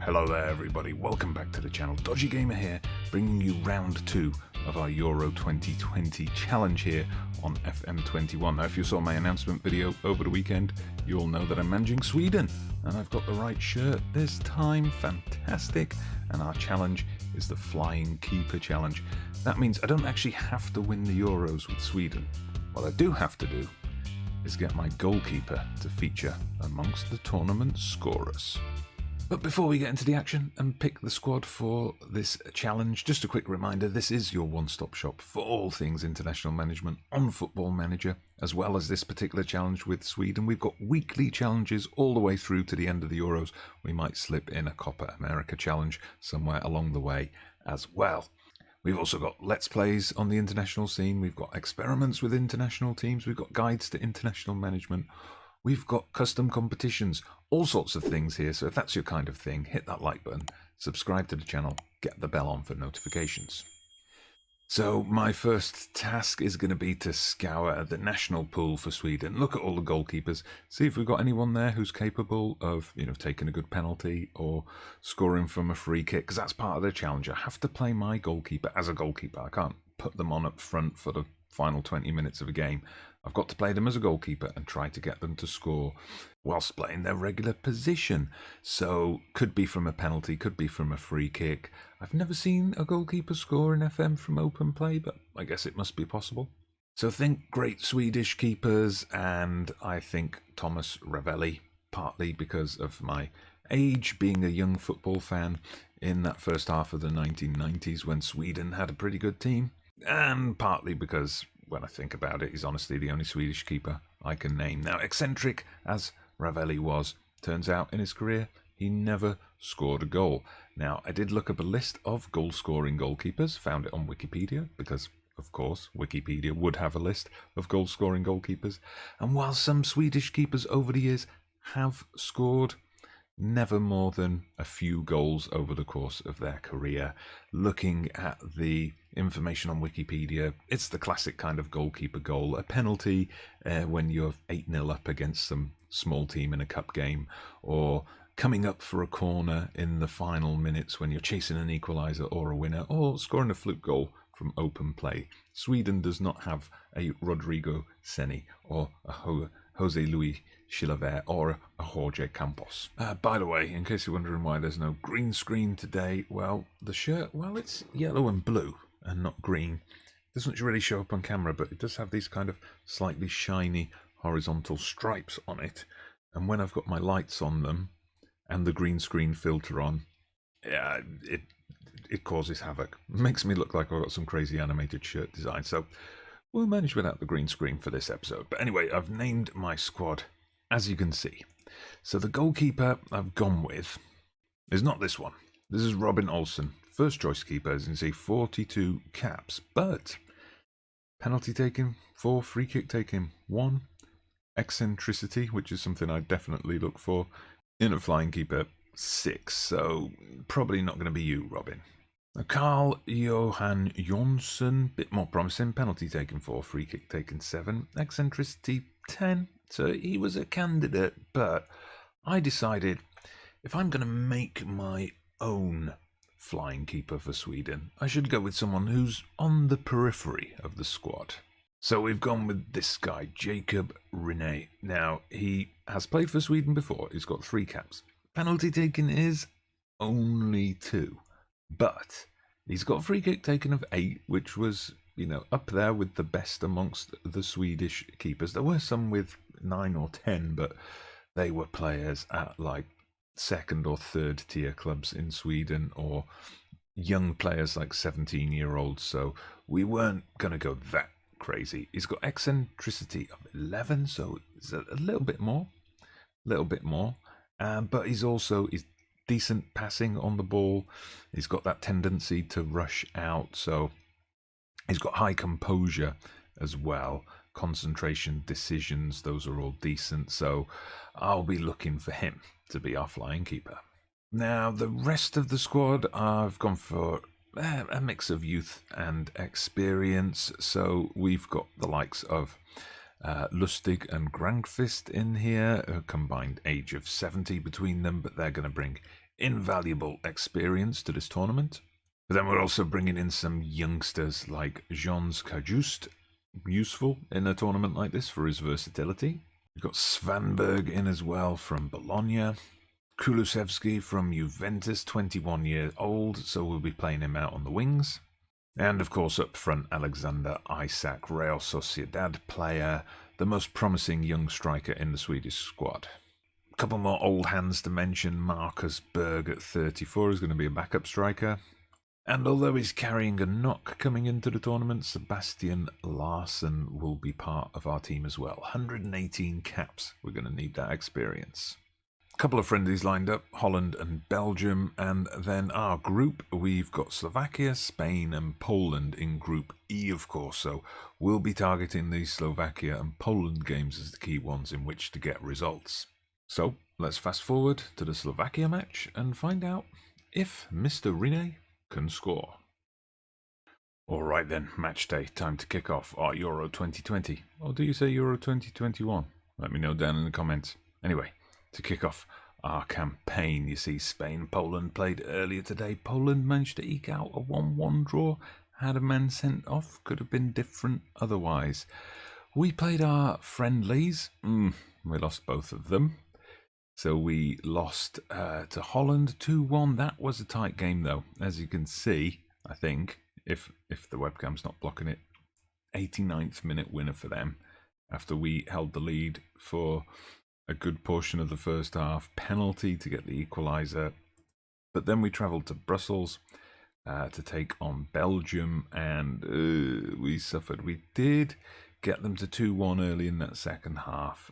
Hello there everybody, welcome back to the channel. Dodgy Gamer here, bringing you round 2 of our Euro 2020 challenge here on FM21. Now if you saw my announcement video over the weekend, you'll know that I'm managing Sweden, and I've got the right shirt this time, fantastic, and our challenge is the Flying Keeper challenge. That means I don't actually have to win the Euros with Sweden. What I do have to do is get my goalkeeper to feature amongst the tournament scorers. But before we get into the action and pick the squad for this challenge, just a quick reminder, this is your one-stop shop for all things international management on Football Manager, as well as this particular challenge with Sweden. We've got weekly challenges all the way through to the end of the Euros. We might slip in a Copa America challenge somewhere along the way as well. We've also got Let's Plays on the international scene. We've got experiments with international teams. We've got guides to international management. We've got custom competitions, all sorts of things here. So if that's your kind of thing, hit that like button, subscribe to the channel, get the bell on for notifications. So my first task is going to be to scour the national pool for Sweden, look at all the goalkeepers, see if we've got anyone there who's capable of, taking a good penalty or scoring from a free kick, because that's part of the challenge. I have to play my goalkeeper as a goalkeeper. I can't put them on up front for the final 20 minutes of a game. I've got to play them as a goalkeeper and try to get them to score whilst playing their regular position. So could be from a penalty, could be from a free kick. I've never seen a goalkeeper score in FM from open play, but I guess it must be possible. So think great Swedish keepers, and I think Thomas Ravelli, partly because of my age, being a young football fan in that first half of the 1990s when Sweden had a pretty good team, and partly because when I think about it, he's honestly the only Swedish keeper I can name. Now, eccentric as Ravelli was, turns out in his career, he never scored a goal. Now, I did look up a list of goal-scoring goalkeepers, found it on Wikipedia, because, of course, Wikipedia would have a list of goal-scoring goalkeepers. And while some Swedish keepers over the years have scored never more than a few goals over the course of their career, looking at the information on Wikipedia, it's the classic kind of goalkeeper goal, a penalty when you're 8-0 up against some small team in a cup game, or coming up for a corner in the final minutes when you're chasing an equaliser or a winner, or scoring a fluke goal from open play. Sweden does not have a Rodrigo Senni or a Jose Luis Chilavert or a Jorge Campos. By the way, in case you're wondering why there's no green screen today, well, the shirt, it's yellow and blue and not green. It doesn't really show up on camera, but it does have these kind of slightly shiny horizontal stripes on it. And when I've got my lights on them and the green screen filter on, it causes havoc. It makes me look like I've got some crazy animated shirt design. So we'll manage without the green screen for this episode. But anyway, I've named my squad, as you can see. So the goalkeeper I've gone with is not this one. This is Robin Olsen, first choice keeper, as you can see, 42 caps. But penalty taking 4, free kick taking 1, eccentricity, which is something I definitely look for in a flying keeper, 6. So probably not going to be you, Robin. Now, Carl Johan Jonsson, bit more promising, penalty taken 4, free kick taken 7, eccentricity 10. So he was a candidate, but I decided if I'm going to make my own flying keeper for Sweden, I should go with someone who's on the periphery of the squad. So we've gone with this guy, Jacob Rene. Now, he has played for Sweden before. He's got 3 caps. Penalty taken is only 2. But he's got free kick taken of 8, which was, up there with the best amongst the Swedish keepers. There were some with 9 or 10, but they were players at like 2nd or 3rd tier clubs in Sweden, or young players like 17-year-olds. So we weren't going to go that crazy. He's got eccentricity of 11, so it's a little bit more. But he's decent passing on the ball. He's got that tendency to rush out, so he's got high composure as well. Concentration, decisions, those are all decent, so I'll be looking for him to be our flying keeper. Now, the rest of the squad, I've gone for a mix of youth and experience, so we've got the likes of Lustig and Grandfist in here, a combined age of 70 between them, but they're going to bring invaluable experience to this tournament. But then we're also bringing in some youngsters like Jans Kajust, useful in a tournament like this for his versatility. We've got Svanberg in as well from Bologna. Kulusevski from Juventus, 21 years old, so we'll be playing him out on the wings. And of course up front, Alexander Isak, Real Sociedad player, the most promising young striker in the Swedish squad. A couple more old hands to mention. Marcus Berg at 34 is going to be a backup striker. And although he's carrying a knock coming into the tournament, Sebastian Larsson will be part of our team as well. 118 caps. We're going to need that experience. A couple of friendlies lined up, Holland and Belgium, and then our group, we've got Slovakia, Spain and Poland in Group E, of course, so we'll be targeting the Slovakia and Poland games as the key ones in which to get results. So, let's fast forward to the Slovakia match and find out if Mr. Rene can score. Alright then, match day, time to kick off our Euro 2020. Or do you say Euro 2021? Let me know down in the comments. Anyway, to kick off our campaign, you see Spain-Poland played earlier today. Poland managed to eke out a 1-1 draw. Had a man sent off, could have been different otherwise. We played our friendlies. We lost both of them. So we lost to Holland 2-1. That was a tight game though. As you can see, I think, if the webcam's not blocking it, 89th minute winner for them. After we held the lead for a good portion of the first half, penalty to get the equaliser. But then we travelled to Brussels to take on Belgium, and we suffered. We did get them to 2-1 early in that second half.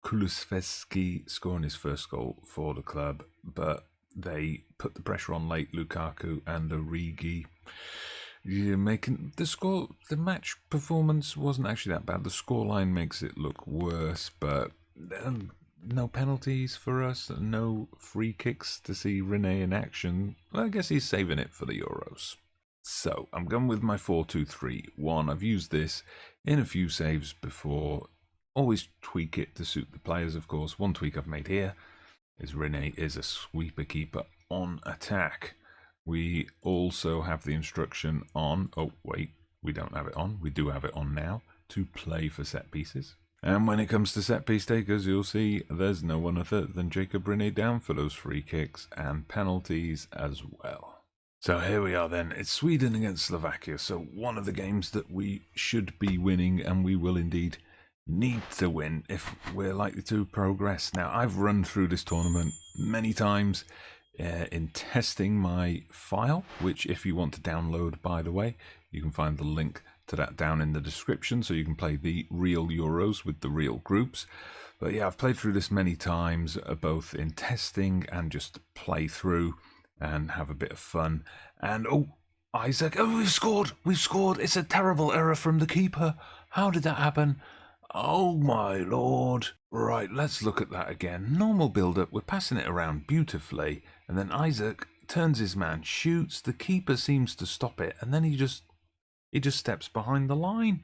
Kulusevski scoring his first goal for the club, but they put the pressure on late. Lukaku and Origi. Making the score, the match performance wasn't actually that bad. The scoreline makes it look worse, but no penalties for us, no free kicks to see Rene in action. Well, I guess he's saving it for the Euros. So I'm going with my 4-2-3-1. I've used this in a few saves before. Always tweak it to suit the players, of course. One tweak I've made here is Rene is a sweeper keeper on attack. We also have the instruction on, oh wait, we don't have it on, we do have it on now, to play for set pieces. And when it comes to set piece takers, you'll see there's no one other than Jacob Rene down for those free kicks and penalties as well. So here we are then, it's Sweden against Slovakia, so one of the games that we should be winning, and we will indeed need to win if we're likely to progress. Now, I've run through this tournament many times in testing my file, which if you want to download, by the way, you can find the link to that down in the description, so you can play the real Euros with the real groups. But yeah, I've played through this many times, both in testing and just play through and have a bit of fun. And oh, Isaac, oh, we've scored, it's a terrible error from the keeper. How did that happen? Oh my lord. Right, let's look at that again. Normal build-up, we're passing it around beautifully, and then Isaac turns his man, shoots, the keeper seems to stop it, and then he just steps behind the line.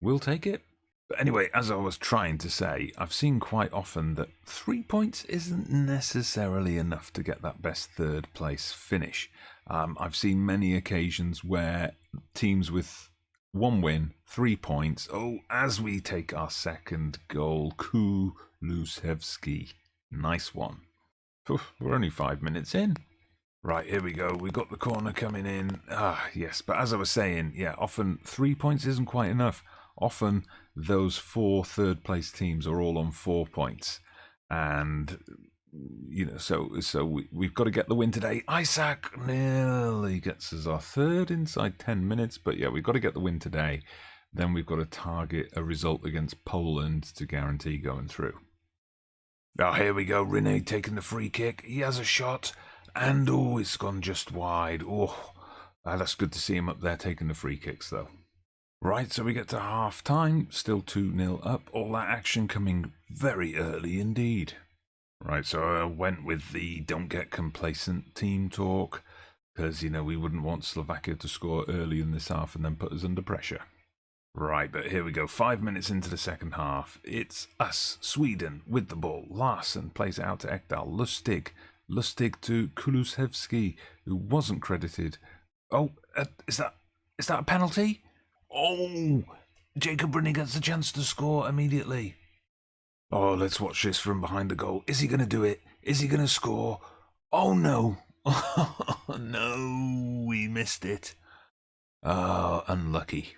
We'll take it. But anyway, as I was trying to say, I've seen quite often that 3 points isn't necessarily enough to get that best third place finish. I've seen many occasions where teams with 1 win, 3 points. Oh, as we take our second goal, Kulusevski. Nice one. We're only 5 minutes in. Right, here we go. We got the corner coming in. Ah, yes. But as I was saying, yeah, often 3 points isn't quite enough. Often those 4 third place teams are all on 4 points. And, you know, so we've got to get the win today. Isaac nearly gets us our third inside 10 minutes. But yeah, we've got to get the win today. Then we've got to target a result against Poland to guarantee going through. Oh, here we go. Rene taking the free kick. He has a shot. And, oh, it's gone just wide. Oh, that's good to see him up there taking the free kicks, though. Right, so we get to half-time. Still 2-0 up. All that action coming very early indeed. Right, so I went with the don't get complacent team talk. Because, you know, we wouldn't want Slovakia to score early in this half and then put us under pressure. Right, but here we go. 5 minutes into the second half. It's us, Sweden, with the ball. Larsen plays it out to Ekdal. Lustig to Kulusevski, who wasn't credited. Oh, is that a penalty? Oh, Jacob Bruni gets the chance to score immediately. Oh, let's watch this from behind the goal. Is he going to do it? Is he going to score? Oh, no. Oh, no, we missed it. Oh, unlucky.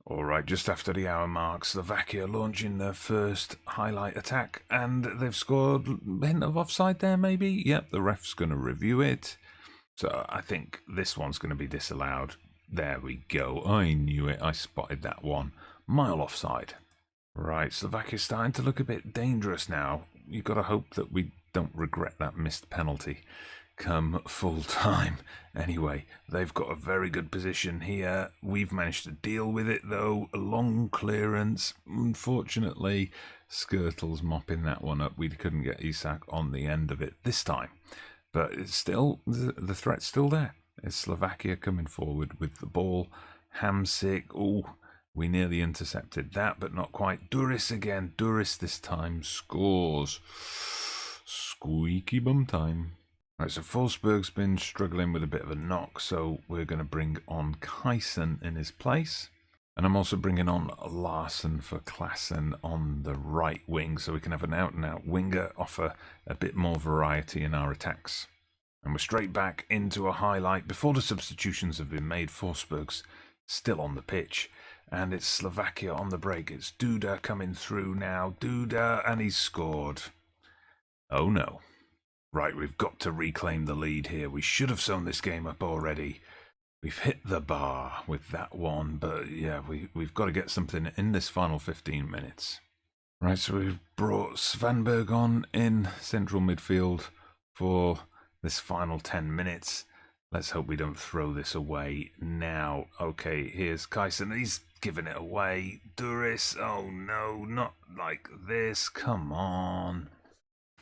All right, just after the hour mark, Slovakia launching their first highlight attack, and they've scored a hint of offside there, maybe? Yep, the ref's going to review it. So I think this one's going to be disallowed. There we go. I knew it. I spotted that one. Mile offside. Right, Slovakia's starting to look a bit dangerous now. You've got to hope that we don't regret that missed penalty come full time. Anyway, they've got a very good position here. We've managed to deal with it, though. A long clearance. Unfortunately, Skirtle's mopping that one up. We couldn't get Isak on the end of it this time. But it's still, the threat's still there. It's Slovakia coming forward with the ball. Hamsik, we nearly intercepted that, but not quite. Duris again. Duris this time scores. Squeaky bum time. Right, so Forsberg's been struggling with a bit of a knock, so we're going to bring on Kajsen in his place. And I'm also bringing on Larsen for Klassen on the right wing, so we can have an out-and-out winger, offer a bit more variety in our attacks. And we're straight back into a highlight. Before the substitutions have been made, Forsberg's still on the pitch. And it's Slovakia on the break. It's Duda coming through now. Duda, and he's scored. Oh no. Right, we've got to reclaim the lead here. We should have sewn this game up already. We've hit the bar with that one, but yeah, we've got to get something in this final 15 minutes. Right, so we've brought Svanberg on in central midfield for this final 10 minutes. Let's hope we don't throw this away now. Okay, here's Kajsen. He's giving it away. Duris, oh no, not like this. Come on.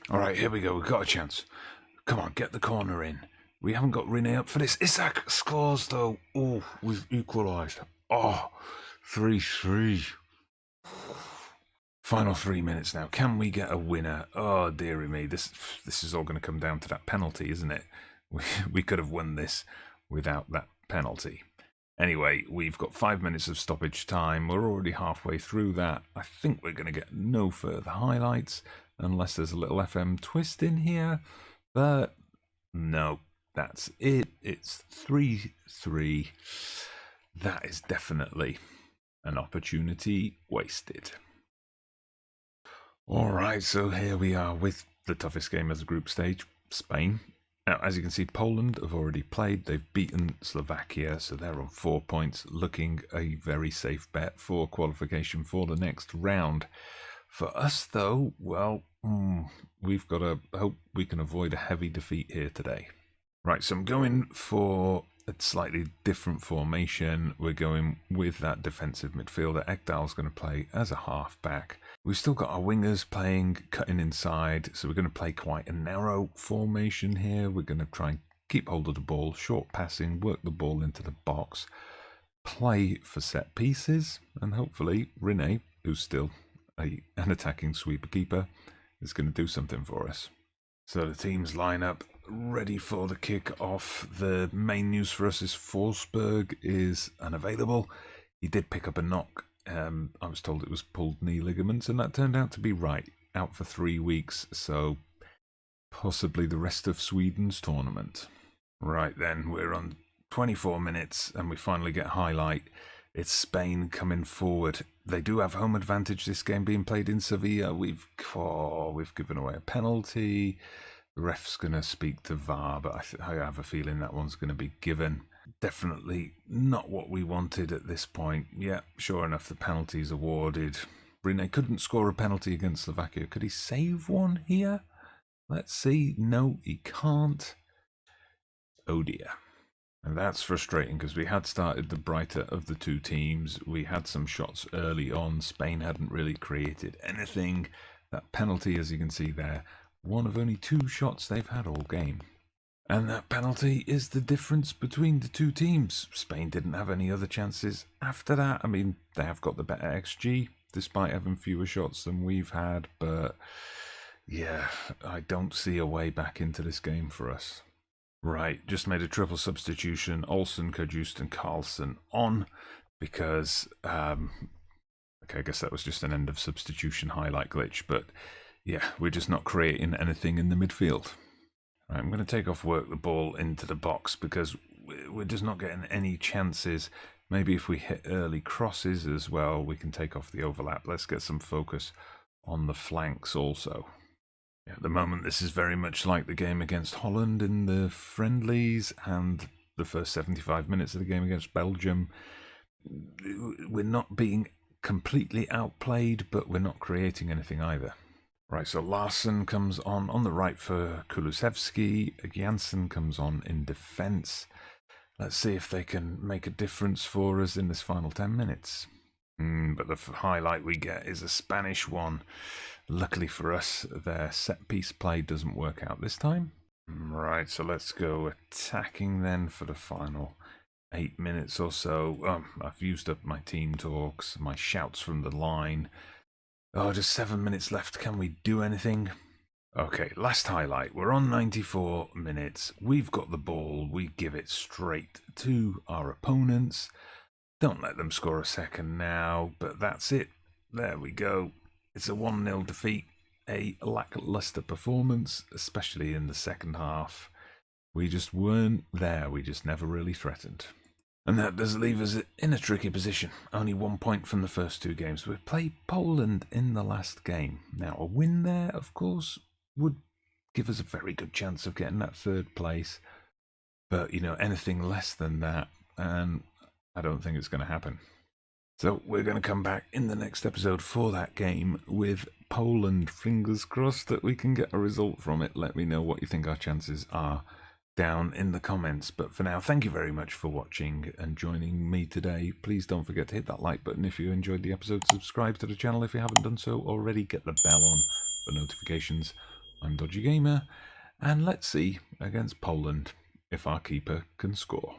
All right, here we go. We've got a chance. Come on, get the corner in. We haven't got Rene up for this. Isak scores, though. Oh, we've equalised. Oh, 3-3. Final 3 minutes now. Can we get a winner? Oh, dearie me. This is all going to come down to that penalty, isn't it? We could have won this without that penalty. Anyway, we've got 5 minutes of stoppage time. We're already halfway through that. I think we're going to get no further highlights unless there's a little FM twist in here. But no, that's it. It's 3-3. That is definitely an opportunity wasted. All right, so here we are with the toughest game of the group stage, Spain. Now, as you can see, Poland have already played. They've beaten Slovakia, so they're on 4 points, looking a very safe bet for qualification for the next round. For us, though, well, we've got to hope we can avoid a heavy defeat here today. Right, so I'm going for a slightly different formation. We're going with that defensive midfielder. Ekdal's going to play as a half-back. We've still got our wingers playing, cutting inside, so we're going to play quite a narrow formation here. We're going to try and keep hold of the ball, short passing, work the ball into the box, play for set pieces, and hopefully Rene, who's still an attacking sweeper keeper, is going to do something for us. So the teams line up ready for the kick-off. The main news for us is Forsberg is unavailable. He did pick up a knock. I was told it was pulled knee ligaments, and that turned out to be right. Out for 3 weeks, so possibly the rest of Sweden's tournament. Right then, we're on 24 minutes, and we finally get highlight. It's Spain coming forward. They do have home advantage, this game being played in Sevilla. We've given away a penalty. The ref's going to speak to VAR, but I have a feeling that one's going to be given. Definitely not what we wanted at this point. Yeah, sure enough, the penalty's awarded. Rene couldn't score a penalty against Slovakia. Could he save one here? Let's see. No, he can't. Oh dear. And that's frustrating because we had started the brighter of the two teams. We had some shots early on. Spain hadn't really created anything. That penalty, as you can see there, one of only 2 shots they've had all game. And that penalty is the difference between the two teams. Spain didn't have any other chances after that. I mean, they have got the better XG, despite having fewer shots than we've had. But yeah, I don't see a way back into this game for us. Right, just made a triple substitution. Olsen, Kajust and Carlson on because, okay, I guess that was just an end of substitution highlight glitch. But yeah, we're just not creating anything in the midfield. Right, I'm going to take off work the ball into the box because we're just not getting any chances. Maybe if we hit early crosses as well, we can take off the overlap. Let's get some focus on the flanks also. At the moment, this is very much like the game against Holland in the friendlies and the first 75 minutes of the game against Belgium. We're not being completely outplayed, but we're not creating anything either. Right, so Larsen comes on the right for Kulusevski. Janssen comes on in defence. Let's see if they can make a difference for us in this final 10 minutes. But the highlight we get is a Spanish one. Luckily for us, their set-piece play doesn't work out this time. Right, so let's go attacking then for the final 8 minutes or so. I've used up my team talks, my shouts from the line. Oh, just 7 minutes left. Can we do anything? Okay, last highlight. We're on 94 minutes. We've got the ball. We give it straight to our opponents. Don't let them score a second now, but that's it. There we go. It's a 1-0 defeat. A lackluster performance, especially in the second half. We just weren't there. We just never really threatened. And that does leave us in a tricky position. Only 1 point from the first 2 games. We played Poland in the last game. Now, a win there, of course, would give us a very good chance of getting that 3rd place. But, you know, anything less than that, and I don't think it's going to happen. So we're going to come back in the next episode for that game with Poland. Fingers crossed that we can get a result from it. Let me know what you think our chances are down in the comments. But for now, thank you very much for watching and joining me today. Please don't forget to hit that like button if you enjoyed the episode. Subscribe to the channel if you haven't done so already. Get the bell on for notifications. I'm Dodgy Gamer, and let's see against Poland if our keeper can score.